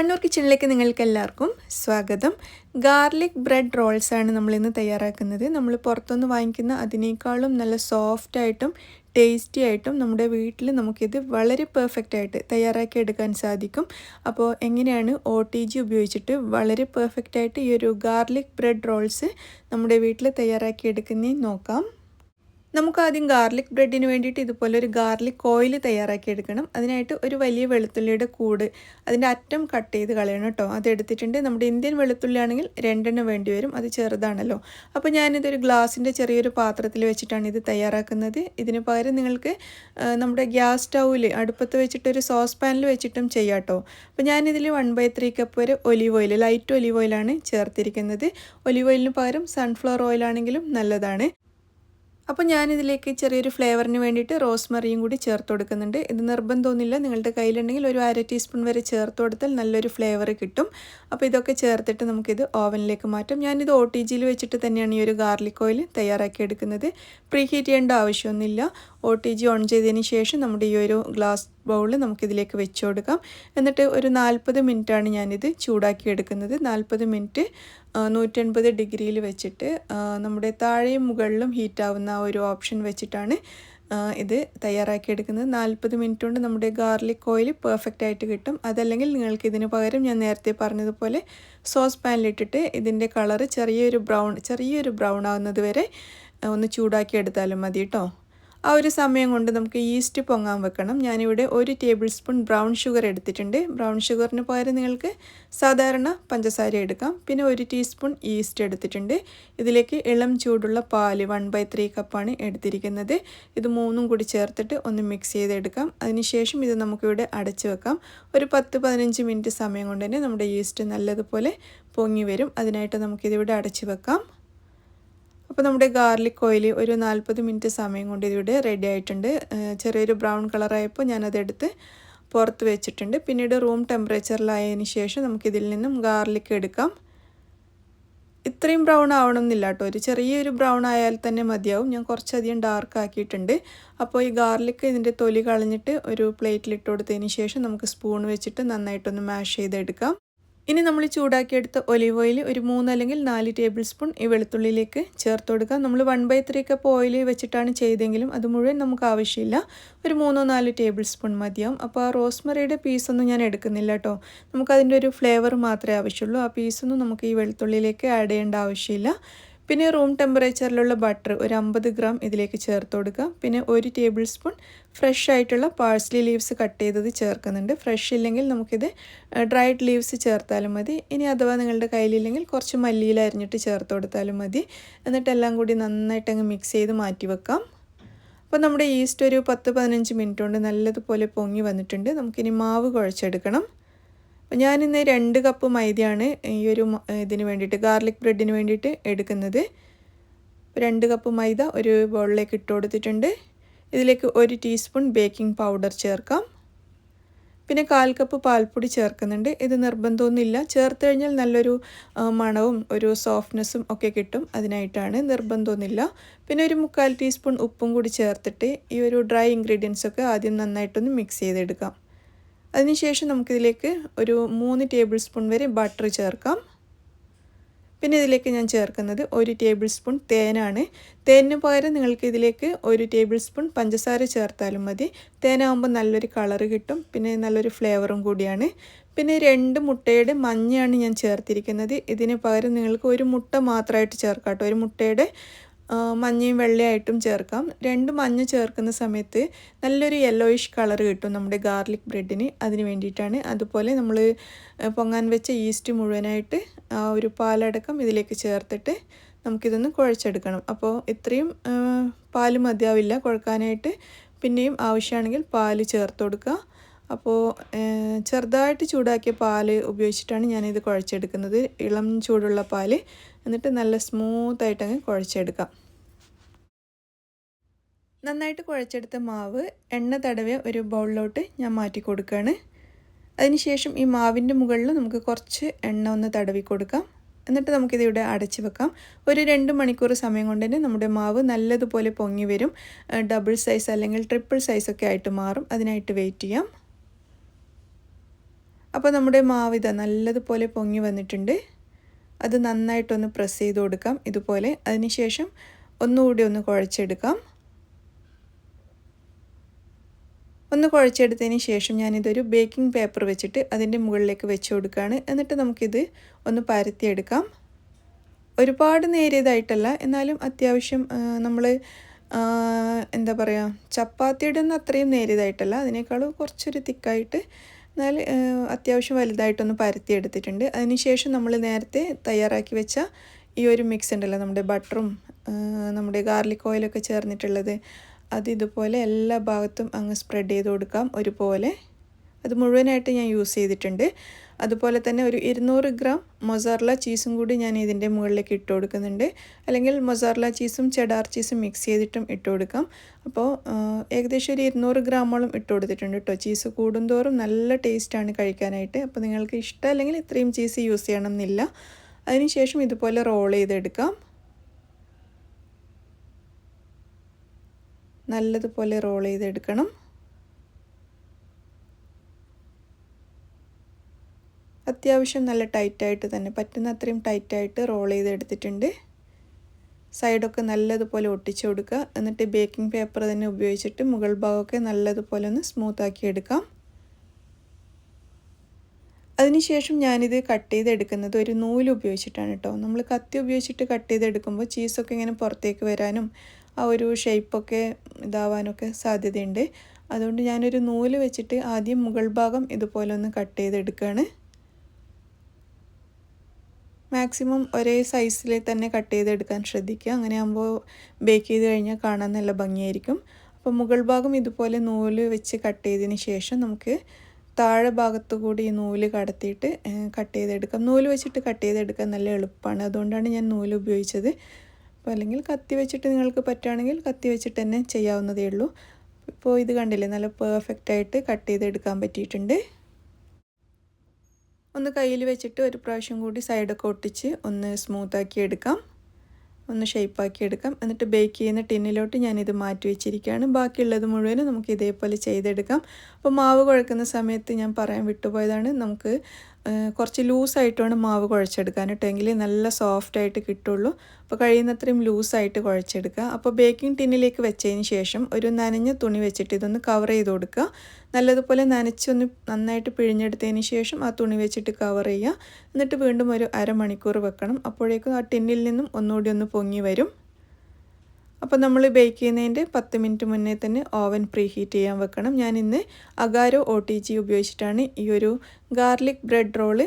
കണ്ണൂർ കിച്ചണിലേക്ക് നിങ്ങൾക്ക് എല്ലാവർക്കും സ്വാഗതം. ഗാർലിക് ബ്രെഡ് റോൾസ് ആണ് നമ്മൾ ഇന്ന് തയ്യാറാക്കുന്നത്. നമ്മൾ പുറത്തുനിന്ന് വാങ്ങിക്കുന്ന അതിനേക്കാളും നല്ല സോഫ്റ്റ് ആയിട്ടും ടേസ്റ്റി ആയിട്ടും നമ്മുടെ വീട്ടിൽ നമുക്കിത് വളരെ പെർഫെക്റ്റ് ആയിട്ട് തയ്യാറാക്കി എടുക്കാൻ സാധിക്കും. അപ്പോൾ എങ്ങനെയാണ് OTG ഉപയോഗിച്ചിട്ട് വളരെ പെർഫെക്റ്റ് ആയിട്ട് ഈ ഒരു ഗാർലിക് ബ്രെഡ് റോൾസ് നമ്മുടെ വീട്ടിൽ തയ്യാറാക്കി എടുക്കുന്നതെന്ന് നോക്കാം. നമുക്ക് ആദ്യം ഗാർലിക് ബ്രെഡിന് വേണ്ടിയിട്ട് ഇതുപോലെ ഒരു ഗാർലിക് ഓയിൽ തയ്യാറാക്കി എടുക്കണം. അതിനായിട്ട് ഒരു വലിയ വെളുത്തുള്ളിയുടെ കൂട് അതിൻ്റെ അറ്റം കട്ട് ചെയ്ത് കളയണം കേട്ടോ. അതെടുത്തിട്ടുണ്ട്. നമ്മുടെ ഇന്ത്യൻ വെളുത്തുള്ളി ആണെങ്കിൽ 2 വേണ്ടി വരും, അത് ചെറുതാണല്ലോ. അപ്പോൾ ഞാനിതൊരു ഗ്ലാസിൻ്റെ ചെറിയൊരു പാത്രത്തിൽ വെച്ചിട്ടാണ് ഇത് തയ്യാറാക്കുന്നത്. ഇതിന് പകരം നിങ്ങൾക്ക് നമ്മുടെ ഗ്യാസ് സ്റ്റൗവിൽ അടുപ്പത്ത് വെച്ചിട്ടൊരു സോസ് പാനിൽ വെച്ചിട്ടും ചെയ്യാം കേട്ടോ. അപ്പോൾ ഞാനിതിൽ 1/3 കപ്പ് വരെ ഒലീവ് ഓയിൽ, ലൈറ്റ് ഒലീവ് ഓയിലാണ് ചേർത്തിരിക്കുന്നത്. ഒലീവ് ഓയിലിന് പകരം സൺഫ്ലവർ ഓയിലാണെങ്കിലും നല്ലതാണ്. അപ്പോൾ ഞാനിതിലേക്ക് ചെറിയൊരു ഫ്ലേവറിന് വേണ്ടിയിട്ട് റോസ്മറിയും കൂടി ചേർത്ത് കൊടുക്കുന്നുണ്ട്. ഇത് നിർബന്ധമൊന്നുമില്ല, നിങ്ങളുടെ കയ്യിലുണ്ടെങ്കിൽ ഒരു 1/2 ടീസ്പൂൺ വരെ ചേർത്ത് കൊടുത്താൽ നല്ലൊരു ഫ്ലേവർ കിട്ടും. അപ്പോൾ ഇതൊക്കെ ചേർത്തിട്ട് നമുക്കിത് ഓവനിലേക്ക് മാറ്റാം. ഞാനിത് OTGയിൽ വെച്ചിട്ട് തന്നെയാണ് ഈ ഒരു ഗാർലിക് ഓയിൽ തയ്യാറാക്കി എടുക്കുന്നത്. പ്രീ ഹീറ്റ് ചെയ്യേണ്ട ആവശ്യമൊന്നുമില്ല. OTG ഓൺ ചെയ്തതിന് ശേഷം നമ്മുടെ ഈ ഒരു ഗ്ലാസ് ബൗൾ നമുക്കിതിലേക്ക് വെച്ച് കൊടുക്കാം. എന്നിട്ട് ഒരു 40 മിനിറ്റാണ് ഞാനിത് ചൂടാക്കി എടുക്കുന്നത്. 40 മിനിറ്റ് 180 ഡിഗ്രിയിൽ വെച്ചിട്ട് നമ്മുടെ താഴെയും മുകളിലും ഹീറ്റാവുന്ന ആ ഒരു ഓപ്ഷൻ വെച്ചിട്ടാണ് ഇത് തയ്യാറാക്കി എടുക്കുന്നത്. 40 മിനിറ്റ് കൊണ്ട് നമ്മുടെ ഗാർലിക് ഓയിൽ പെർഫെക്റ്റ് ആയിട്ട് കിട്ടും. അതല്ലെങ്കിൽ നിങ്ങൾക്ക് ഇതിന് പകരം ഞാൻ നേരത്തെ പറഞ്ഞതുപോലെ സോസ് പാനിലിട്ടിട്ട് ഇതിൻ്റെ കളറ് ചെറിയൊരു ബ്രൗൺ ആവുന്നത് വരെ ഒന്ന് ചൂടാക്കി എടുത്താലും മതി കേട്ടോ. ആ ഒരു സമയം കൊണ്ട് നമുക്ക് ഈസ്റ്റ് പൊങ്ങാൻ വെക്കണം. ഞാനിവിടെ 1 ടേബിൾ സ്പൂൺ ബ്രൗൺ ഷുഗർ എടുത്തിട്ടുണ്ട്. ബ്രൗൺ ഷുഗറിന് പകരം നിങ്ങൾക്ക് സാധാരണ പഞ്ചസാര എടുക്കാം. പിന്നെ 1 ടീസ്പൂൺ ഈസ്റ്റ് എടുത്തിട്ടുണ്ട്. ഇതിലേക്ക് ഇളം ചൂടുള്ള പാല് 1/3 കപ്പാണ് എടുത്തിരിക്കുന്നത്. ഇത് 3 കൂടി ചേർത്തിട്ട് ഒന്ന് മിക്സ് ചെയ്തെടുക്കാം. അതിനുശേഷം ഇത് നമുക്കിവിടെ അടച്ചു വെക്കാം. ഒരു 10-15 മിനിറ്റ് സമയം കൊണ്ട് തന്നെ നമ്മുടെ ഈസ്റ്റ് നല്ലതുപോലെ പൊങ്ങി വരും. അതിനായിട്ട് നമുക്കിതിവിടെ അടച്ചു വെക്കാം. അപ്പോൾ നമ്മുടെ ഗാർലിക് ഓയിൽ ഒരു 40 മിനിറ്റ് സമയം കൊണ്ട് ഇതിവിടെ റെഡി ആയിട്ടുണ്ട്. ചെറിയൊരു ബ്രൗൺ കളറായപ്പോൾ ഞാനതെടുത്ത് പുറത്ത് വെച്ചിട്ടുണ്ട്. പിന്നീട് റൂം ടെമ്പറേച്ചറിലായതിന് ശേഷം നമുക്കിതിൽ നിന്നും ഗാർലിക് എടുക്കാം. ഇത്രയും ബ്രൗൺ ആവണമെന്നില്ല കേട്ടോ, ഒരു ചെറിയൊരു ബ്രൗൺ ആയാൽ തന്നെ മതിയാവും. ഞാൻ കുറച്ചധികം ഡാർക്ക് ആക്കിയിട്ടുണ്ട്. അപ്പോൾ ഈ ഗാർലിക് ഇതിൻ്റെ തൊലി കളഞ്ഞിട്ട് ഒരു പ്ലേറ്റിലിട്ട് കൊടുത്തതിന് ശേഷം നമുക്ക് സ്പൂൺ വെച്ചിട്ട് നന്നായിട്ടൊന്ന് മാഷ് ചെയ്തെടുക്കാം. ഇനി നമ്മൾ ചൂടാക്കിയെടുത്ത ഒലീവ് ഓയിൽ ഒരു 3 അല്ലെങ്കിൽ 4 ടേബിൾ സ്പൂൺ ഈ വെളുത്തുള്ളിയിലേക്ക് ചേർത്ത് കൊടുക്കാം. നമ്മൾ 1/3 കപ്പ് ഓയിൽ വെച്ചിട്ടാണ് ചെയ്തെങ്കിലും അത് മുഴുവൻ നമുക്ക് ആവശ്യമില്ല. ഒരു 3-4 ടേബിൾ സ്പൂൺ മതിയാവും. അപ്പോൾ ആ റോസ്മറിയുടെ പീസൊന്നും ഞാൻ എടുക്കുന്നില്ല കേട്ടോ. നമുക്കതിൻ്റെ ഒരു ഫ്ലേവർ മാത്രമേ ആവശ്യമുള്ളൂ. ആ പീസൊന്നും നമുക്ക് ഈ വെളുത്തുള്ളിയിലേക്ക് ആഡ് ചെയ്യേണ്ട ആവശ്യമില്ല. പിന്നെ റൂം ടെമ്പറേച്ചറിലുള്ള ബട്ടർ ഒരു 50 ഗ്രാം ഇതിലേക്ക് ചേർത്ത് കൊടുക്കാം. പിന്നെ 1 ടേബിൾ സ്പൂൺ ഫ്രഷ് ആയിട്ടുള്ള പാഴ്സ്ലി ലീവ്സ് കട്ട് ചെയ്തത് ചേർക്കുന്നുണ്ട്. ഫ്രഷ് ഇല്ലെങ്കിൽ നമുക്കിത് ഡ്രൈഡ് ലീവ്സ് ചേർത്താലും മതി. ഇനി അഥവാ നിങ്ങളുടെ കയ്യിലില്ലെങ്കിൽ കുറച്ച് മല്ലിയില അരിഞ്ഞിട്ട് ചേർത്ത് കൊടുത്താലും മതി. എന്നിട്ട് എല്ലാം കൂടി നന്നായിട്ട് അങ്ങ് മിക്സ് ചെയ്ത് മാറ്റി വെക്കാം. അപ്പോൾ നമ്മുടെ ഈസ്റ്റ് ഒരു 10-15 മിനിറ്റ് കൊണ്ട് നല്ലതുപോലെ പൊങ്ങി വന്നിട്ടുണ്ട്. നമുക്കിനി മാവ് കുഴച്ചെടുക്കണം. ഞാനിന്ന് 2 കപ്പ് മൈദയാണ് ഈ ഒരു ഇതിന് വേണ്ടിയിട്ട് ഗാർലിക് ബ്രെഡിന് വേണ്ടിയിട്ട് എടുക്കുന്നത്. 2 കപ്പ് മൈദ ഒരു ബൗളിലേക്ക് ഇട്ട് കൊടുത്തിട്ടുണ്ട്. ഇതിലേക്ക് 1 ടീസ്പൂൺ ബേക്കിംഗ് പൗഡർ ചേർക്കാം. പിന്നെ 1/4 കപ്പ് പാൽപ്പൊടി ചേർക്കുന്നുണ്ട്. ഇത് നിർബന്ധമൊന്നുമില്ല, ചേർത്ത് കഴിഞ്ഞാൽ നല്ലൊരു മണവും ഒരു സോഫ്റ്റ്നെസ്സും ഒക്കെ കിട്ടും, അതിനായിട്ടാണ്, നിർബന്ധമൊന്നുമില്ല. പിന്നെ ഒരു 1/4 ടീസ്പൂൺ ഉപ്പും കൂടി ചേർത്തിട്ട് ഈ ഒരു ഡ്രൈ ഇൻഗ്രീഡിയൻസൊക്കെ ആദ്യം നന്നായിട്ടൊന്ന് മിക്സ് ചെയ്തെടുക്കാം. അതിനുശേഷം നമുക്കിതിലേക്ക് ഒരു 3 ടേബിൾ സ്പൂൺ വരെ ബട്ടർ ചേർക്കാം. പിന്നെ ഇതിലേക്ക് ഞാൻ ചേർക്കുന്നത് 1 ടേബിൾ സ്പൂൺ തേനാണ്. തേനിന് പകരം നിങ്ങൾക്ക് ഇതിലേക്ക് 1 ടേബിൾ സ്പൂൺ പഞ്ചസാര ചേർത്താലും മതി. തേനാകുമ്പോൾ നല്ലൊരു കളറ് കിട്ടും, പിന്നെ നല്ലൊരു ഫ്ലേവറും കൂടിയാണ്. പിന്നെ 2 മുട്ടയുടെ മഞ്ഞയാണ് ഞാൻ ചേർത്തിരിക്കുന്നത്. ഇതിന് പകരം നിങ്ങൾക്ക് 1 മുട്ട മാത്രമായിട്ട് ചേർക്കാം കേട്ടോ. 1 മുട്ടയുടെ മഞ്ഞയും വെള്ളയായിട്ടും ചേർക്കാം. 2 മഞ്ഞ ചേർക്കുന്ന സമയത്ത് നല്ലൊരു യെല്ലോയിഷ് കളർ കിട്ടും നമ്മുടെ ഗാർലിക് ബ്രെഡിന്, അതിന് വേണ്ടിയിട്ടാണ്. അതുപോലെ നമ്മൾ പൊങ്ങാൻ വെച്ച ഈസ്റ്റ് മുഴുവനായിട്ട് ആ ഒരു പാലടക്കം ഇതിലേക്ക് ചേർത്തിട്ട് നമുക്കിതൊന്ന് കുഴച്ചെടുക്കണം. അപ്പോൾ ഇത്രയും പാല് മതിയാവില്ല കുഴക്കാനായിട്ട്. പിന്നെയും ആവശ്യമാണെങ്കിൽ പാല് ചേർത്ത് കൊടുക്കുക. അപ്പോൾ ചെറുതായിട്ട് ചൂടാക്കിയ പാല് ഉപയോഗിച്ചിട്ടാണ് ഞാനിത് കുഴച്ചെടുക്കുന്നത്, ഇളം ചൂടുള്ള പാല്. എന്നിട്ട് നല്ല സ്മൂത്തായിട്ട് അങ്ങ് കുഴച്ചെടുക്കാം. നന്നായിട്ട് കുഴച്ചെടുത്ത മാവ് എണ്ണ തടവിയ ഒരു ബൗളിലോട്ട് ഞാൻ മാറ്റി കൊടുക്കുകയാണ്. അതിനുശേഷം ഈ മാവിൻ്റെ മുകളിൽ നമുക്ക് കുറച്ച് എണ്ണ ഒന്ന് തടവി കൊടുക്കാം. എന്നിട്ട് നമുക്കിതിവിടെ അടച്ച് വെക്കാം. ഒരു 2 മണിക്കൂർ സമയം കൊണ്ട് തന്നെ നമ്മുടെ മാവ് നല്ലതുപോലെ പൊങ്ങി വരും. ഡബിൾ സൈസ് അല്ലെങ്കിൽ ട്രിപ്പിൾ സൈസൊക്കെ ആയിട്ട് മാറും. അതിനായിട്ട് വെയിറ്റ് ചെയ്യാം. അപ്പോൾ നമ്മുടെ മാവ് ഇതാ നല്ലതുപോലെ പൊങ്ങി വന്നിട്ടുണ്ട്. അത് നന്നായിട്ടൊന്ന് പ്രസ് ചെയ്ത് കൊടുക്കാം ഇതുപോലെ. അതിനുശേഷം ഒന്നുകൂടി ഒന്ന് കുഴച്ചെടുക്കാം. ഒന്ന് കുഴച്ചെടുത്തതിന് ശേഷം ഞാനിതൊരു ബേക്കിംഗ് പേപ്പർ വെച്ചിട്ട് അതിൻ്റെ മുകളിലേക്ക് വെച്ച് കൊടുക്കുകയാണ്. എന്നിട്ട് നമുക്കിത് ഒന്ന് പരത്തിയെടുക്കാം. ഒരുപാട് നേരിയതായിട്ടല്ല, എന്നാലും അത്യാവശ്യം നമ്മൾ എന്താ പറയുക, ചപ്പാത്തിയുടെ ഒന്നും അത്രയും നേരിയതായിട്ടല്ല, അതിനേക്കാളും കുറച്ചൊരു തിക്കായിട്ട്, എന്നാൽ അത്യാവശ്യം വലുതായിട്ടൊന്ന് പരത്തിയെടുത്തിട്ടുണ്ട്. അതിനുശേഷം നമ്മൾ നേരത്തെ തയ്യാറാക്കി വെച്ച ഈ ഒരു മിക്സ് ഉണ്ടല്ലോ, നമ്മുടെ ബട്ടറും നമ്മുടെ ഗാർലിക് ഓയിലൊക്കെ ചേർന്നിട്ടുള്ളത്, അത് ഇതുപോലെ എല്ലാ ഭാഗത്തും അങ്ങ് സ്പ്രെഡ് ചെയ്ത് കൊടുക്കാം ഒരുപോലെ. അത് മുഴുവനായിട്ട് ഞാൻ യൂസ് ചെയ്തിട്ടുണ്ട്. അതുപോലെ തന്നെ ഒരു 200 ഗ്രാം മൊസറല്ല ചീസും കൂടി ഞാൻ ഇതിൻ്റെ മുകളിലേക്ക് ഇട്ട് കൊടുക്കുന്നുണ്ട്. അല്ലെങ്കിൽ മൊസറല്ല ചീസും ചെഡാർ ചീസും മിക്സ് ചെയ്തിട്ടും ഇട്ട് കൊടുക്കാം. അപ്പോൾ ഏകദേശം ഒരു 200 ഗ്രാമോളം ഇട്ട് കൊടുത്തിട്ടുണ്ട് കേട്ടോ. ചീസ് കൂടുന്തോറും നല്ല ടേസ്റ്റാണ് കഴിക്കാനായിട്ട്. അപ്പോൾ നിങ്ങൾക്ക് ഇഷ്ടമല്ലെങ്കിൽ ഇത്രയും ചീസ് യൂസ് ചെയ്യണം എന്നില്ല. അതിനുശേഷം ഇതുപോലെ റോൾ ചെയ്തെടുക്കാം. നല്ലതുപോലെ റോൾ ചെയ്തെടുക്കണം. അത്യാവശ്യം നല്ല ടൈറ്റായിട്ട് തന്നെ, പറ്റുന്ന അത്രയും ടൈറ്റായിട്ട് റോൾ ചെയ്തെടുത്തിട്ടുണ്ട്. സൈഡൊക്കെ നല്ലതുപോലെ ഒട്ടിച്ചു കൊടുക്കുക. എന്നിട്ട് ബേക്കിംഗ് പേപ്പർ തന്നെ ഉപയോഗിച്ചിട്ട് മുകൾ ഭാഗമൊക്കെ നല്ലതുപോലെ ഒന്ന് സ്മൂത്താക്കി എടുക്കാം. അതിനുശേഷം ഞാനിത് കട്ട് ചെയ്തെടുക്കുന്നത് ഒരു നൂല് ഉപയോഗിച്ചിട്ടാണ് കേട്ടോ. നമ്മൾ കത്തി ഉപയോഗിച്ചിട്ട് കട്ട് ചെയ്തെടുക്കുമ്പോൾ ചീസൊക്കെ ഇങ്ങനെ പുറത്തേക്ക് വരാനും ആ ഒരു ഷേപ്പൊക്കെ ഇതാവാനൊക്കെ സാധ്യതയുണ്ട്. അതുകൊണ്ട് ഞാനൊരു നൂല് വെച്ചിട്ട് ആദ്യം മുകൾ ഭാഗം ഇതുപോലെ ഒന്ന് കട്ട് ചെയ്തെടുക്കുകയാണ്. മാക്സിമം ഒരേ സൈസിൽ തന്നെ കട്ട് ചെയ്തെടുക്കാൻ ശ്രദ്ധിക്കുക. അങ്ങനെ ആകുമ്പോൾ ബേക്ക് ചെയ്ത് കഴിഞ്ഞാൽ കാണാൻ നല്ല ഭംഗിയായിരിക്കും. അപ്പോൾ മുകൾ ഭാഗം ഇതുപോലെ നൂല് വെച്ച് കട്ട് ചെയ്തതിന് ശേഷം നമുക്ക് താഴെ ഭാഗത്തു കൂടി ഈ നൂല് കടത്തിയിട്ട് കട്ട് ചെയ്തെടുക്കാം. നൂല് വെച്ചിട്ട് കട്ട് ചെയ്തെടുക്കാൻ നല്ല എളുപ്പമാണ്. അതുകൊണ്ടാണ് ഞാൻ നൂല് ഉപയോഗിച്ചത്. അപ്പോൾ അല്ലെങ്കിൽ കത്തി വെച്ചിട്ട് നിങ്ങൾക്ക് പറ്റുകയാണെങ്കിൽ കത്തി വെച്ചിട്ട് തന്നെ ചെയ്യാവുന്നതേ ഉള്ളൂ. ഇപ്പോൾ ഇത് കണ്ടില്ലേ, നല്ല പെർഫെക്റ്റായിട്ട് കട്ട് ചെയ്തെടുക്കാൻ പറ്റിയിട്ടുണ്ട്. ഒന്ന് കയ്യിൽ വെച്ചിട്ട് ഒരു പ്രാവശ്യം കൂടി സൈഡൊക്കെ ഒട്ടിച്ച് ഒന്ന് സ്മൂത്താക്കി എടുക്കാം, ഒന്ന് ഷേപ്പാക്കി എടുക്കാം. എന്നിട്ട് ബേക്ക് ചെയ്യുന്ന ടിന്നിലോട്ട് ഞാനിത് മാറ്റി വെച്ചിരിക്കുകയാണ്. ബാക്കിയുള്ളത് മുഴുവനും നമുക്ക് ഇതേപോലെ ചെയ്തെടുക്കാം. അപ്പോൾ മാവ് കുഴക്കുന്ന സമയത്ത് ഞാൻ പറയാൻ വിട്ടുപോയതാണ്, നമുക്ക് കുറച്ച് ലൂസായിട്ട് വേണം മാവ് കുഴച്ചെടുക്കാൻ കേട്ടോ, എങ്കിൽ നല്ല സോഫ്റ്റായിട്ട് കിട്ടുള്ളൂ. അപ്പോൾ കഴിയുന്നത്രയും ലൂസായിട്ട് കുഴച്ചെടുക്കുക. അപ്പോൾ ബേക്കിംഗ് ടിന്നിലേക്ക് വെച്ചതിന് ശേഷം ഒരു നനഞ്ഞ തുണി വെച്ചിട്ട് ഇതൊന്ന് കവർ ചെയ്ത് കൊടുക്കുക. നല്ലതുപോലെ നനച്ചൊന്ന് നന്നായിട്ട് പിഴിഞ്ഞെടുത്തതിന് ശേഷം ആ തുണി വെച്ചിട്ട് കവർ ചെയ്യുക. എന്നിട്ട് വീണ്ടും ഒരു അരമണിക്കൂർ വെക്കണം. അപ്പോഴേക്കും ആ ടിന്നിൽ നിന്നും ഒന്നുകൂടി ഒന്ന് പൊങ്ങി വരും. അപ്പോൾ നമ്മൾ ബേക്ക് ചെയ്യുന്നതിൻ്റെ 10 മിനിറ്റ് മുന്നേ തന്നെ ഓവൻ പ്രീ ഹീറ്റ് ചെയ്യാൻ വെക്കണം. ഞാനിന്ന് അഗാരോ OTG ഉപയോഗിച്ചിട്ടാണ് ഈ ഒരു ഗാർലിക് ബ്രെഡ് റോള്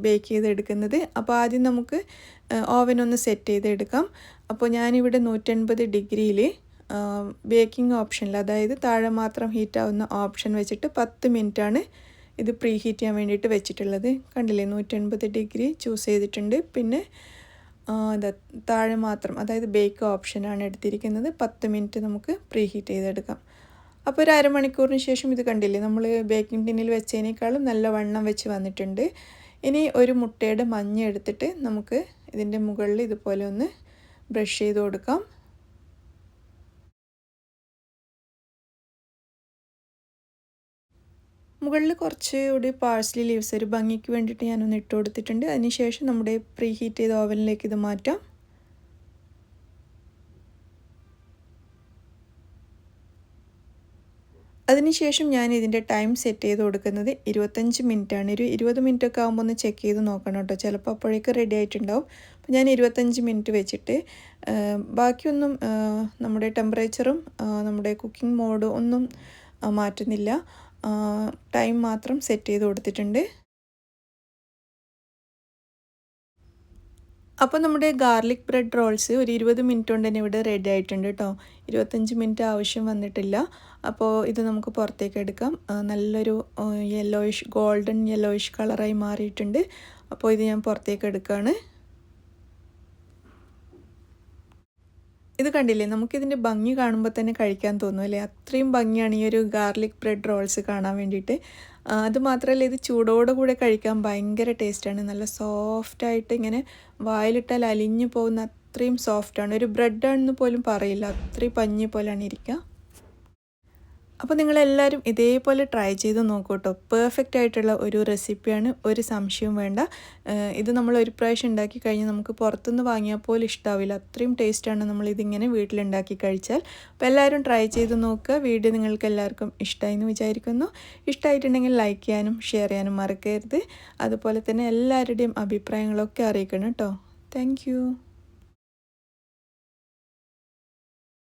ബേക്ക് ചെയ്തെടുക്കുന്നത്. അപ്പോൾ ആദ്യം നമുക്ക് ഓവൻ ഒന്ന് സെറ്റ് ചെയ്തെടുക്കാം. അപ്പോൾ ഞാനിവിടെ 180 ഡിഗ്രിയിൽ ബേക്കിംഗ് ഓപ്ഷനിൽ, അതായത് താഴെ മാത്രം ഹീറ്റാവുന്ന ഓപ്ഷൻ വെച്ചിട്ട് 10 മിനിറ്റാണ് ഇത് പ്രീ ഹീറ്റ് ചെയ്യാൻ വേണ്ടിയിട്ട് വെച്ചിട്ടുള്ളത്. കണ്ടില്ലേ, 180 ഡിഗ്രി ചൂസ് ചെയ്തിട്ടുണ്ട്. പിന്നെ താഴെ മാത്രം, അതായത് ബേക്ക് ഓപ്ഷനാണ് എടുത്തിരിക്കുന്നത്. 10 മിനിറ്റ് നമുക്ക് പ്രീ ഹീറ്റ് ചെയ്തെടുക്കാം. അപ്പോൾ ഒരു അരമണിക്കൂറിന് ശേഷം ഇത് കണ്ടില്ലേ, നമ്മൾ ബേക്കിംഗ് ടിന്നിൽ വെച്ചതിനേക്കാളും നല്ല വണ്ണം വെച്ച് വന്നിട്ടുണ്ട്. ഇനി ഒരു മുട്ടയുടെ മഞ്ഞ എടുത്തിട്ട് നമുക്ക് ഇതിൻ്റെ മുകളിൽ ഇതുപോലെ ഒന്ന് ബ്രഷ് ചെയ്ത് കൊടുക്കാം. മുകളിൽ കുറച്ചുകൂടി പാഴ്സ്ലി ലീവ്സ് ഒരു ഭംഗിക്ക് വേണ്ടിയിട്ട് ഞാനൊന്ന് ഇട്ട് കൊടുത്തിട്ടുണ്ട്. അതിനുശേഷം നമ്മുടെ പ്രീ ഹീറ്റ് ചെയ്ത ഓവനിലേക്ക് ഇത് മാറ്റാം. അതിനുശേഷം ഞാൻ ഇതിൻ്റെ ടൈം സെറ്റ് ചെയ്ത് കൊടുക്കുന്നത് 25 മിനിറ്റാണ്. ഒരു 20 മിനിറ്റൊക്കെ ആകുമ്പോൾ ഒന്ന് ചെക്ക് ചെയ്ത് നോക്കണം കേട്ടോ, ചിലപ്പോൾ അപ്പോഴേക്ക് റെഡി ആയിട്ടുണ്ടാവും. അപ്പോൾ ഞാൻ 25 മിനിറ്റ് വെച്ചിട്ട് ബാക്കിയൊന്നും നമ്മുടെ ടെമ്പറേച്ചറും നമ്മുടെ കുക്കിംഗ് മോഡും ഒന്നും മാറ്റുന്നില്ല, ടൈം മാത്രം സെറ്റ് ചെയ്ത് കൊടുത്തിട്ടുണ്ട്. അപ്പോൾ നമ്മുടെ ഗാർലിക് ബ്രെഡ് റോൾസ് ഒരു 20 മിനിറ്റ് കൊണ്ട് തന്നെ ഇവിടെ റെഡി ആയിട്ടുണ്ട് കേട്ടോ. 25 മിനിറ്റ് ആവശ്യം വന്നിട്ടില്ല. അപ്പോൾ ഇത് നമുക്ക് പുറത്തേക്ക് എടുക്കാം. നല്ലൊരു യെല്ലോയിഷ്, ഗോൾഡൻ യെല്ലോയിഷ് കളറായി മാറിയിട്ടുണ്ട്. അപ്പോൾ ഇത് ഞാൻ പുറത്തേക്ക് എടുക്കുകയാണ്. ഇത് കണ്ടില്ലേ, നമുക്കിതിൻ്റെ ഭംഗി കാണുമ്പോൾ തന്നെ കഴിക്കാൻ തോന്നും അല്ലേ, അത്രയും ഭംഗിയാണ് ഈ ഒരു ഗാർലിക് ബ്രെഡ് റോൾസ് കാണാൻ വേണ്ടിയിട്ട്. അതുമാത്രമല്ല, ഇത് ചൂടോടെ കൂടെ കഴിക്കാൻ ഭയങ്കര ടേസ്റ്റാണ്. നല്ല സോഫ്റ്റായിട്ട് ഇങ്ങനെ വായിലിട്ടാൽ അലിഞ്ഞു പോകുന്ന അത്രയും സോഫ്റ്റാണ്. ഒരു ബ്രെഡാണെന്ന് പോലും പറയില്ല, അത്രയും പഞ്ഞി പോലെയാണ് ഇരിക്കുക. അപ്പോൾ നിങ്ങളെല്ലാവരും ഇതേപോലെ ട്രൈ ചെയ്ത് നോക്കൂ കേട്ടോ. പെർഫെക്റ്റ് ആയിട്ടുള്ള ഒരു റെസിപ്പിയാണ്, ഒരു സംശയവും വേണ്ട. ഇത് നമ്മൾ ഒരു പ്രാവശ്യം ഉണ്ടാക്കി കഴിഞ്ഞാൽ നമുക്ക് പുറത്തുനിന്ന് വാങ്ങിയാൽ പോലും ഇഷ്ടാവില്ല, അത്രയും ടേസ്റ്റാണ് നമ്മളിതിങ്ങനെ വീട്ടിലുണ്ടാക്കി കഴിച്ചാൽ. അപ്പോൾ എല്ലാവരും ട്രൈ ചെയ്ത് നോക്കുക. വീഡിയോ നിങ്ങൾക്ക് എല്ലാവർക്കും ഇഷ്ടമായി എന്ന് വിചാരിക്കുന്നു. ഇഷ്ടമായിട്ടുണ്ടെങ്കിൽ ലൈക്ക് ചെയ്യാനും ഷെയർ ചെയ്യാനും മറക്കരുത്. അതുപോലെ തന്നെ എല്ലാവരുടെയും അഭിപ്രായങ്ങളൊക്കെ അറിയിക്കണം കേട്ടോ. താങ്ക്